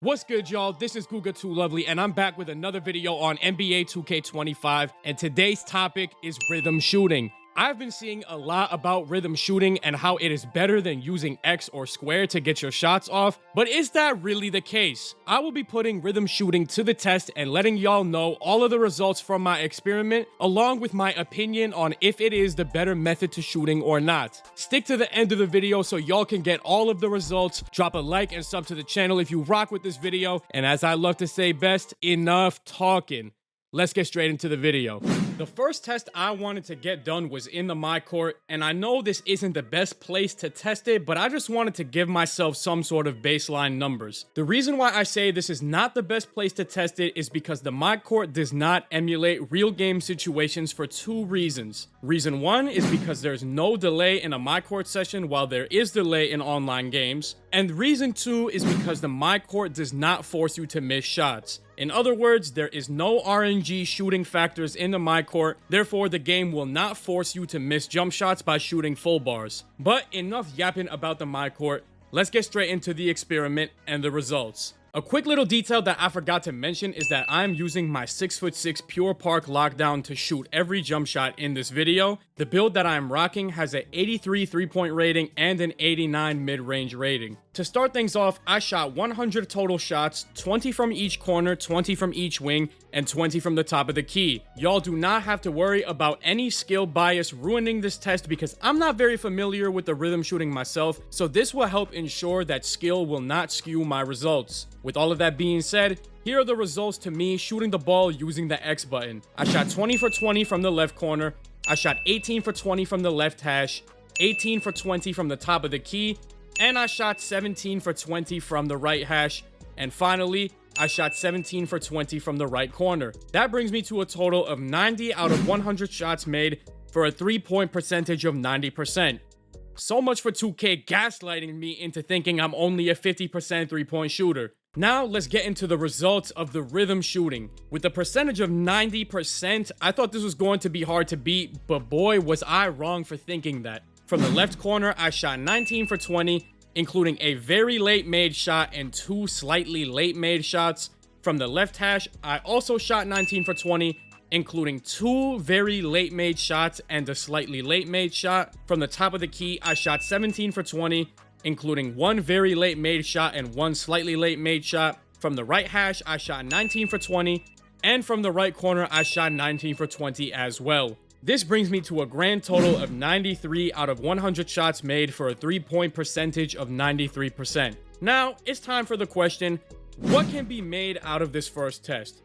What's good, y'all? This is Guga2Lovely, and I'm back with another video on NBA 2K25, and today's topic is rhythm shooting. I've been seeing a lot about rhythm shooting and how it is better than using X or square to get your shots off, but is that really the case? I will be putting rhythm shooting to the test and letting y'all know all of the results from my experiment, along with my opinion on if it is the better method to shooting or not. Stick to the end of the video so y'all can get all of the results. Drop a like and sub to the channel if you rock with this video, and as I love to say best, enough talking. Let's get straight into the video. The first test I wanted to get done was in the my court, and I know this isn't the best place to test it, but I just wanted to give myself some sort of baseline numbers. The reason why I say this is not the best place to test it is because the my court does not emulate real game situations for two reasons. Reason one is because there's no delay in a my court session while there is delay in online games. And reason two is because the my court does not force you to miss shots. In other words, there is no RNG shooting factors in the my court, therefore the game will not force you to miss jump shots by shooting full bars. But enough yapping about the my court, let's get straight into the experiment and the results. A quick little detail that I forgot to mention is that I'm using my 6'6" Pure Park lockdown to shoot every jump shot in this video. The build that I'm rocking has an 83 3-point rating and an 89 mid-range rating. To start things off, I shot 100 total shots, 20 from each corner, 20 from each wing, and 20 from the top of the key. Y'all do not have to worry about any skill bias ruining this test because I'm not very familiar with the rhythm shooting myself, so this will help ensure that skill will not skew my results. With all of that being said, here are the results to me shooting the ball using the X button. I shot 20 for 20 from the left corner, I shot 18 for 20 from the left hash, 18 for 20 from the top of the key, and I shot 17 for 20 from the right hash, and finally, I shot 17 for 20 from the right corner. That brings me to a total of 90 out of 100 shots made for a 3-point percentage of 90%. So much for 2K gaslighting me into thinking I'm only a 50% 3-point shooter. Now let's get into the results of the rhythm shooting. With a percentage of 90%, I thought this was going to be hard to beat, but boy was I wrong for thinking that. From the left corner, I shot 19 for 20, including a very late made shot and 2 slightly late made shots. From the left hash, I also shot 19 for 20, including 2 very late made shots and a slightly late made shot. From the top of the key, I shot 17 for 20, including 1 very late made shot and 1 slightly late made shot. From the right hash, I shot 19 for 20, and from the right corner, I shot 19 for 20 as well. This brings me to a grand total of 93 out of 100 shots made for a 3-point percentage of 93%. Now, it's time for the question, what can be made out of this first test?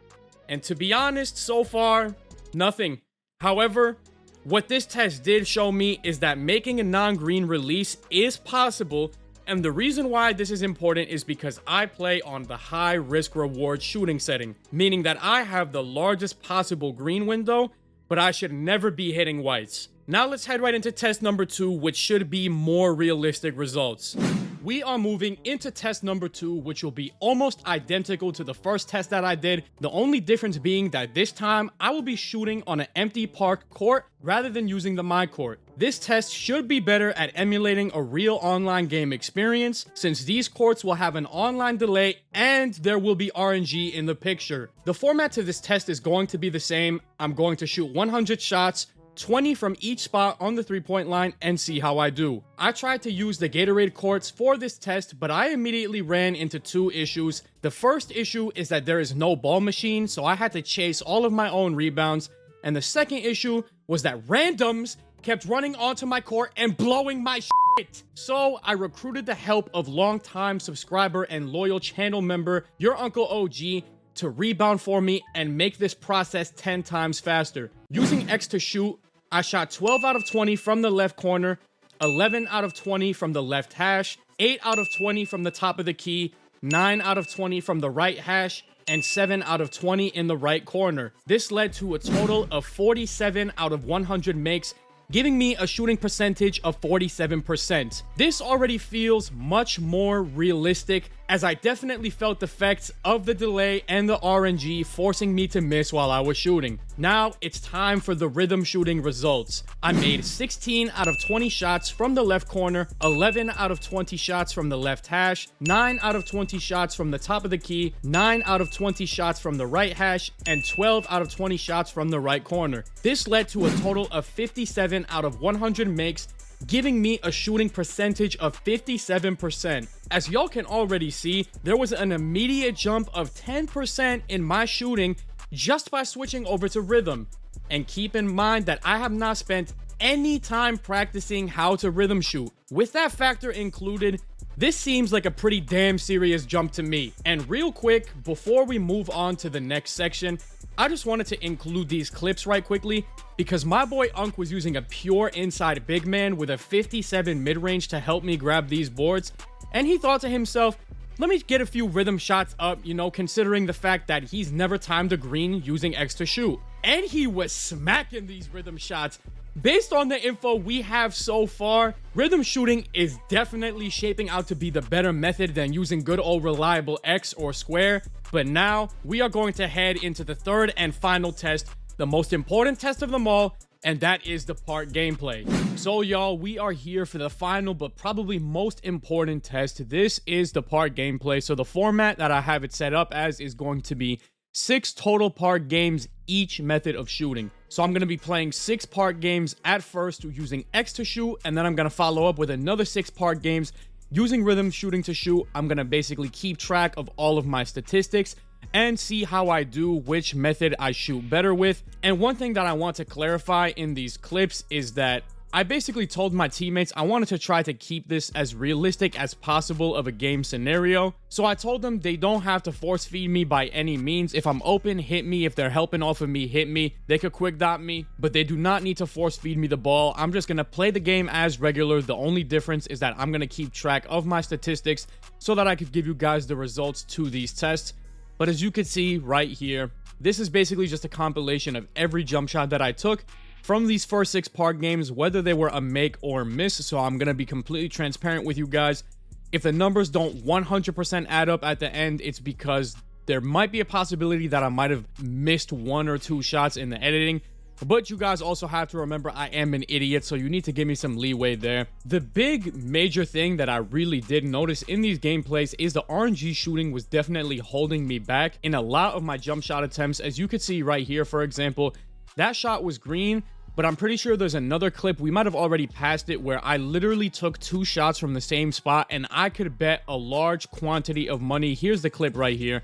And to be honest, so far, nothing. However, what this test did show me is that making a non-green release is possible, and the reason why this is important is because I play on the high risk reward shooting setting, meaning that I have the largest possible green window, but I should never be hitting whites. Now let's head right into test number 2, which should be more realistic results. We are moving into test number 2, which will be almost identical to the first test that I did. The only difference being that this time I will be shooting on an empty park court rather than using the my court. This test should be better at emulating a real online game experience since these courts will have an online delay and there will be RNG in the picture. The format to this test is going to be the same. I'm going to shoot 100 shots, 20 from each spot on the 3-point line, and see how I do. I tried to use the Gatorade courts for this test, but I immediately ran into 2 issues. The first issue is that there is no ball machine, so I had to chase all of my own rebounds. And the second issue was that randoms kept running onto my court and blowing my shit. So I recruited the help of longtime subscriber and loyal channel member, your Uncle OG, to rebound for me and make this process 10 times faster. Using X to shoot, I shot 12 out of 20 from the left corner, 11 out of 20 from the left hash, 8 out of 20 from the top of the key, 9 out of 20 from the right hash, and 7 out of 20 in the right corner. This led to a total of 47 out of 100 makes, giving me a shooting percentage of 47%. This already feels much more realistic as I definitely felt the effects of the delay and the RNG forcing me to miss while I was shooting. Now it's time for the rhythm shooting results. I made 16 out of 20 shots from the left corner, 11 out of 20 shots from the left hash, 9 out of 20 shots from the top of the key, 9 out of 20 shots from the right hash, and 12 out of 20 shots from the right corner. This led to a total of 57 out of 100 makes, giving me a shooting percentage of 57%. As y'all can already see, there was an immediate jump of 10% in my shooting just by switching over to rhythm. And keep in mind that I have not spent any time practicing how to rhythm shoot. With that factor included, this seems like a pretty damn serious jump to me. And real quick, before we move on to the next section, I just wanted to include these clips right quickly because my boy Unk was using a pure inside big man with a 57 mid-range to help me grab these boards, and he thought to himself, let me get a few rhythm shots up, you know, considering the fact that he's never timed a green using X to shoot. And he was smacking these rhythm shots. Based on the info we have so far, rhythm shooting is definitely shaping out to be the better method than using good old reliable X or square. But now we are going to head into the third and final test, the most important test of them all, and that is the part gameplay. So y'all, we are here for the final but probably most important test. This is the part gameplay. So the format that I have it set up as is going to be 6 total part games each method of shooting. So I'm going to be playing 6 part games at first using X to shoot, and then I'm going to follow up with another 6 part games using rhythm shooting to shoot. I'm going to basically keep track of all of my statistics and see how I do, which method I shoot better with. And one thing that I want to clarify in these clips is that I basically told my teammates I wanted to try to keep this as realistic as possible of a game scenario. So I told them they don't have to force feed me by any means. If I'm open, hit me. If they're helping off of me, hit me. They could quick dot me, but they do not need to force feed me the ball. I'm just going to play the game as regular. The only difference is that I'm going to keep track of my statistics so that I could give you guys the results to these tests. But as you can see right here, this is basically just a compilation of every jump shot that I took from these first 6 part games, whether they were a make or miss. So I'm going to be completely transparent with you guys. If the numbers don't 100% add up at the end, it's because there might be a possibility that I might have missed 1 or 2 shots in the editing. But you guys also have to remember I am an idiot, so you need to give me some leeway there. The big major thing that I really did notice in these gameplays is the RNG shooting was definitely holding me back in a lot of my jump shot attempts. As you can see right here, for example, that shot was green, but I'm pretty sure there's another clip, we might have already passed it, where I literally took 2 shots from the same spot and I could bet a large quantity of money. Here's the clip right here.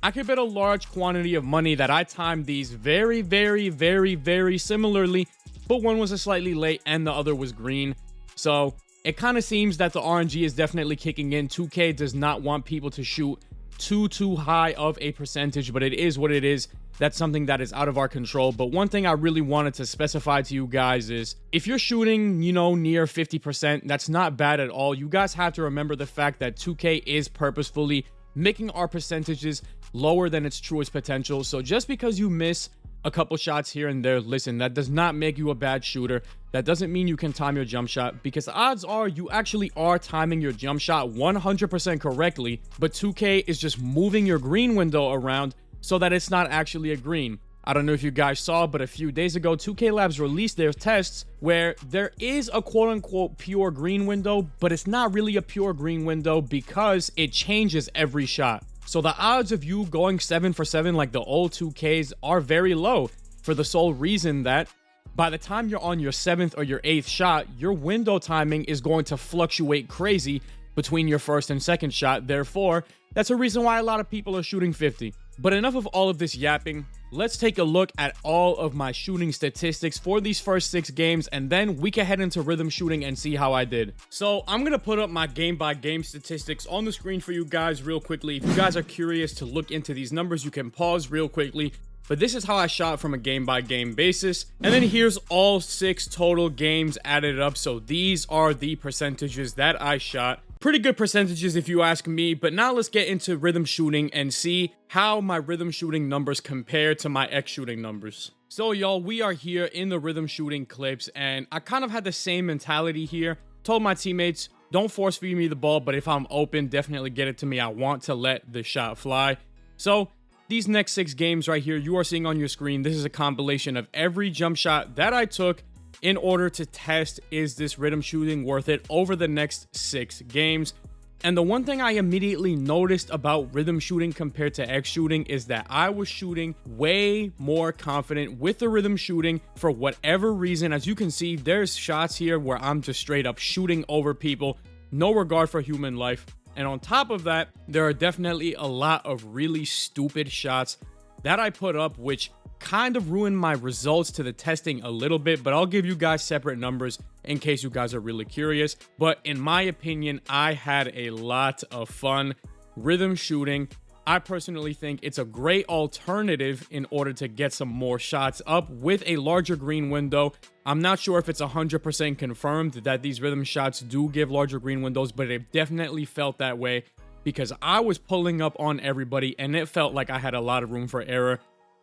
I could bet a large quantity of money that I timed these very, very, very, very similarly, but one was a slightly late and the other was green. So it kind of seems that the RNG is definitely kicking in. 2K does not want people to shoot too high of a percentage, but it is what it is. That's something that is out of our control. But one thing I really wanted to specify to you guys is if you're shooting, you know, near 50%, that's not bad at all. You guys have to remember the fact that 2K is purposefully making our percentages lower than its truest potential. So just because you miss a couple shots here and there, listen, that does not make you a bad shooter. That doesn't mean you can time your jump shot, because odds are you actually are timing your jump shot 100% correctly, but 2K is just moving your green window around so that it's not actually a green. I don't know if you guys saw, but a few days ago, 2K Labs released their tests where there is a quote-unquote pure green window, but it's not really a pure green window because it changes every shot. So the odds of you going 7 for 7 like the old 2Ks are very low, for the sole reason that by the time you're on your 7th or your 8th shot, your window timing is going to fluctuate crazy between your first and second shot. Therefore, that's a reason why a lot of people are shooting 50. But enough of all of this yapping. Let's take a look at all of my shooting statistics for these first 6 games, and then we can head into rhythm shooting and see how I did. So I'm going to put up my game-by-game statistics on the screen for you guys real quickly. If you guys are curious to look into these numbers, you can pause real quickly. But this is how I shot from a game-by-game basis. And then here's all 6 total games added up. So these are the percentages that I shot. Pretty good percentages if you ask me, but now let's get into rhythm shooting and see how my rhythm shooting numbers compare to my X shooting numbers. So y'all, we are here in the rhythm shooting clips, and I kind of had the same mentality here. Told my teammates, don't force feed me the ball, but if I'm open, definitely get it to me. I want to let the shot fly. So these next 6 games right here you are seeing on your screen, this is a compilation of every jump shot that I took in order to test, is this rhythm shooting worth it over the next 6 games. And the one thing I immediately noticed about rhythm shooting compared to X shooting is that I was shooting way more confident with the rhythm shooting for whatever reason. As you can see, there's shots here where I'm just straight up shooting over people, no regard for human life. And on top of that, there are definitely a lot of really stupid shots that I put up, which kind of ruined my results to the testing a little bit, but I'll give you guys separate numbers in case you guys are really curious. But in my opinion, I had a lot of fun rhythm shooting. I personally think it's a great alternative in order to get some more shots up with a larger green window. I'm not sure if it's 100% confirmed that these rhythm shots do give larger green windows, but it definitely felt that way because I was pulling up on everybody and it felt like I had a lot of room for error.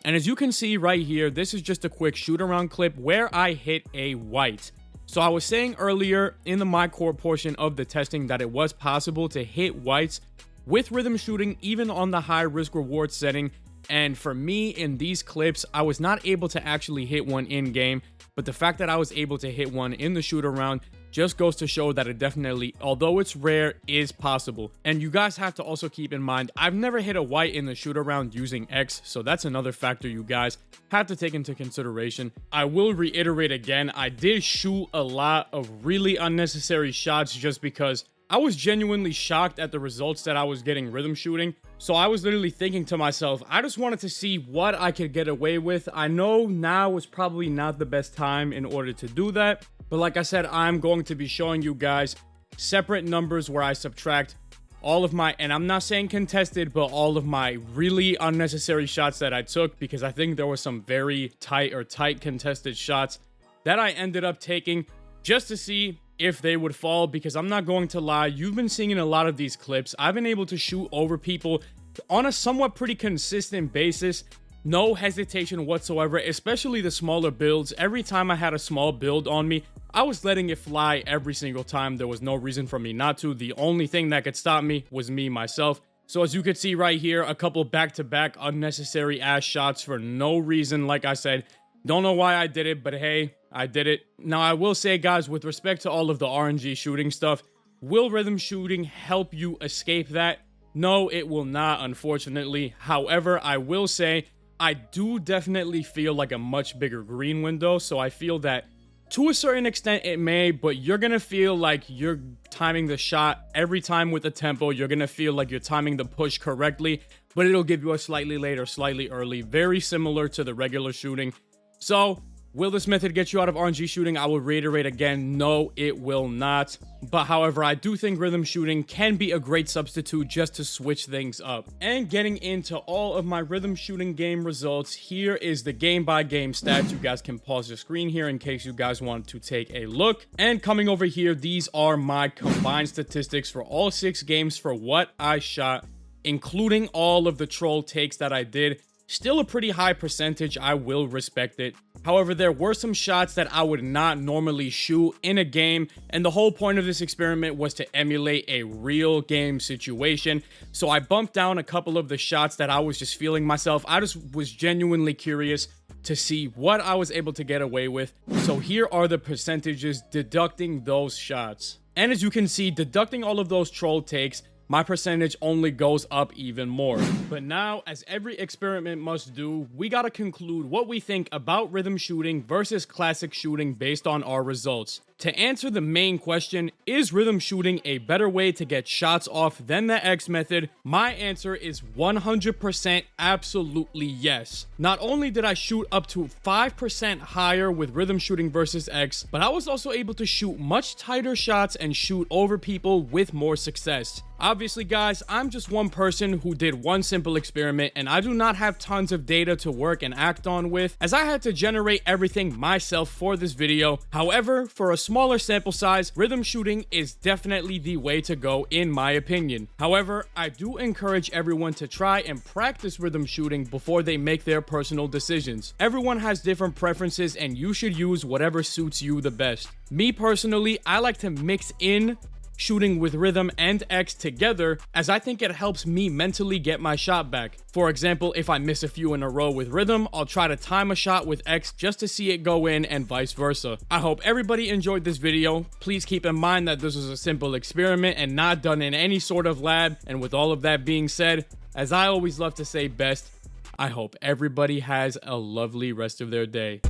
And as you can see right here, this is just a quick shoot around clip where I hit a white. So I was saying earlier in the my core portion of the testing that it was possible to hit whites with rhythm shooting even on the high risk reward setting. And for me in these clips, I was not able to actually hit one in game, but the fact that I was able to hit one in the shoot around just goes to show that it definitely, although it's rare, is possible. And you guys have to also keep in mind, I've never hit a white in the shoot around using X, so that's another factor you guys have to take into consideration. I will reiterate again, I did shoot a lot of really unnecessary shots just because I was genuinely shocked at the results that I was getting rhythm shooting. So I was literally thinking to myself, I just wanted to see what I could get away with. I know now was probably not the best time in order to do that, but like I said, I'm going to be showing you guys separate numbers where I subtract all of my, and I'm not saying contested, but all of my really unnecessary shots that I took, because I think there were some very tight contested shots that I ended up taking just to see if they would fall. Because I'm not going to lie, you've been seeing in a lot of these clips, I've been able to shoot over people on a somewhat pretty consistent basis. No hesitation whatsoever, especially the smaller builds. Every time I had a small build on me, I was letting it fly every single time. There was no reason for me not to. The only thing that could stop me was me myself. So as you can see right here, a couple back-to-back unnecessary ass shots for no reason. Like I said, don't know why I did it, but hey, I did it. Now I will say, guys, with respect to all of the RNG shooting stuff, will rhythm shooting help you escape that? No, it will not, unfortunately. However, I will say I do definitely feel like a much bigger green window, so I feel that to a certain extent it may, but you're gonna feel like you're timing the shot every time with the tempo. You're gonna feel like you're timing the push correctly, but it'll give you a slightly late or slightly early, very similar to the regular shooting. So will this method get you out of RNG shooting? I will reiterate again, no, it will not. But however, I do think rhythm shooting can be a great substitute just to switch things up. And getting into all of my rhythm shooting game results, here is the game-by-game stats. You guys can pause the screen here in case you guys want to take a look. And coming over here, these are my combined statistics for all 6 games for what I shot, including all of the troll takes that I did. Still a pretty high percentage, I will respect it. However, there were some shots that I would not normally shoot in a game, and the whole point of this experiment was to emulate a real game situation. So I bumped down a couple of the shots that I was just feeling myself. I just was genuinely curious to see what I was able to get away with. So here are the percentages deducting those shots. And as you can see, deducting all of those troll takes, my percentage only goes up even more. But now, as every experiment must do, we gotta conclude what we think about rhythm shooting versus classic shooting based on our results. To answer the main question, is rhythm shooting a better way to get shots off than the X method? My answer is 100% absolutely yes. Not only did I shoot up to 5% higher with rhythm shooting versus X, but I was also able to shoot much tighter shots and shoot over people with more success. Obviously, guys, I'm just one person who did one simple experiment, and I do not have tons of data to work and act on with, as I had to generate everything myself for this video. However, for a smaller sample size, rhythm shooting is definitely the way to go in my opinion. However, I do encourage everyone to try and practice rhythm shooting before they make their personal decisions. Everyone has different preferences, and you should use whatever suits you the best. Me personally, I like to mix in shooting with rhythm and X together, as I think it helps me mentally get my shot back. For example, if I miss a few in a row with rhythm, I'll try to time a shot with X just to see it go in and vice versa. I hope everybody enjoyed this video. Please keep in mind that this was a simple experiment and not done in any sort of lab. And with all of that being said, as I always love to say best, I hope everybody has a lovely rest of their day.